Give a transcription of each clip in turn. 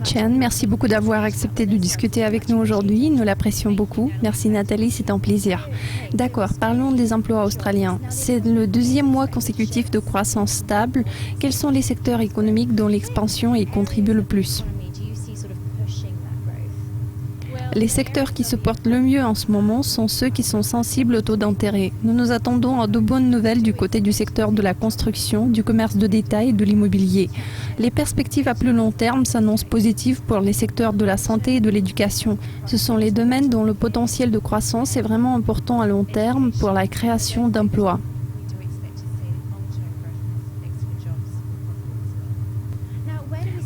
Chen, merci beaucoup d'avoir accepté de discuter avec nous aujourd'hui. Nous l'apprécions beaucoup. Merci Nathalie, c'est un plaisir. D'accord, parlons des emplois australiens. C'est le deuxième mois consécutif de croissance stable. Quels sont les secteurs économiques dont l'expansion y contribue le plus ? Les secteurs qui se portent le mieux en ce moment sont ceux qui sont sensibles au taux d'intérêt. Nous nous attendons à de bonnes nouvelles du côté du secteur de la construction, du commerce de détail et de l'immobilier. Les perspectives à plus long terme s'annoncent positives pour les secteurs de la santé et de l'éducation. Ce sont les domaines dont le potentiel de croissance est vraiment important à long terme pour la création d'emplois.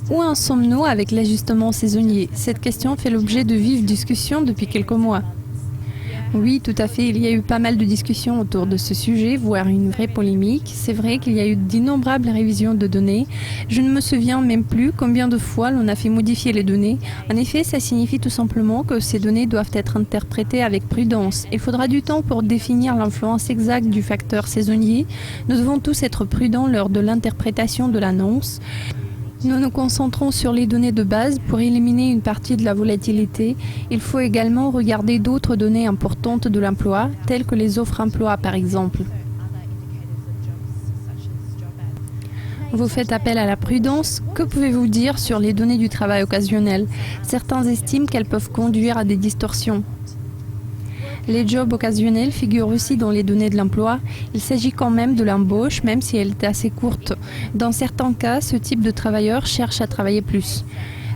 Où en sommes-nous avec l'ajustement saisonnier ? Cette question fait l'objet de vives discussions depuis quelques mois. Oui, tout à fait, il y a eu pas mal de discussions autour de ce sujet, voire une vraie polémique. C'est vrai qu'il y a eu d'innombrables révisions de données. Je ne me souviens même plus combien de fois l'on a fait modifier les données. En effet, ça signifie tout simplement que ces données doivent être interprétées avec prudence. Il faudra du temps pour définir l'influence exacte du facteur saisonnier. Nous devons tous être prudents lors de l'interprétation de l'annonce. Nous nous concentrons sur les données de base pour éliminer une partie de la volatilité. Il faut également regarder d'autres données importantes de l'emploi, telles que les offres emploi par exemple. Vous faites appel à la prudence. Que pouvez-vous dire sur les données du travail occasionnel ? Certains estiment qu'elles peuvent conduire à des distorsions. Les jobs occasionnels figurent aussi dans les données de l'emploi. Il s'agit quand même de l'embauche, même si elle est assez courte. Dans certains cas, ce type de travailleurs cherche à travailler plus.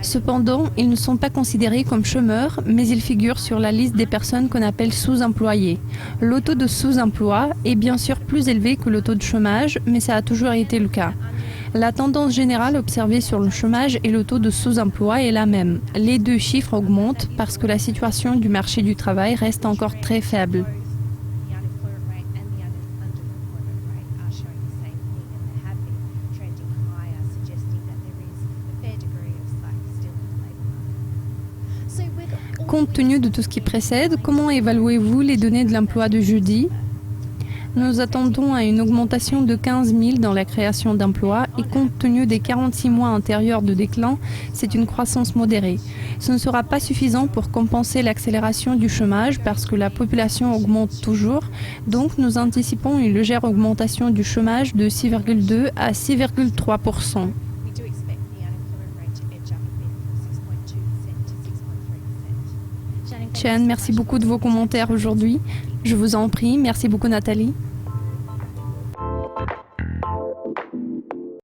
Cependant, ils ne sont pas considérés comme chômeurs, mais ils figurent sur la liste des personnes qu'on appelle sous-employés. Le taux de sous-emploi est bien sûr plus élevé que le taux de chômage, mais ça a toujours été le cas. La tendance générale observée sur le chômage et le taux de sous-emploi est la même. Les deux chiffres augmentent parce que la situation du marché du travail reste encore très faible. Compte tenu de tout ce qui précède, comment évaluez-vous les données de l'emploi de jeudi ? Nous attendons à une augmentation de 15 000 dans la création d'emplois et compte tenu des 46 mois antérieurs de déclin, c'est une croissance modérée. Ce ne sera pas suffisant pour compenser l'accélération du chômage parce que la population augmente toujours, donc nous anticipons une légère augmentation du chômage de 6,2 à 6,3%. Chen, merci beaucoup de vos commentaires aujourd'hui. Je vous en prie, merci beaucoup Nathalie.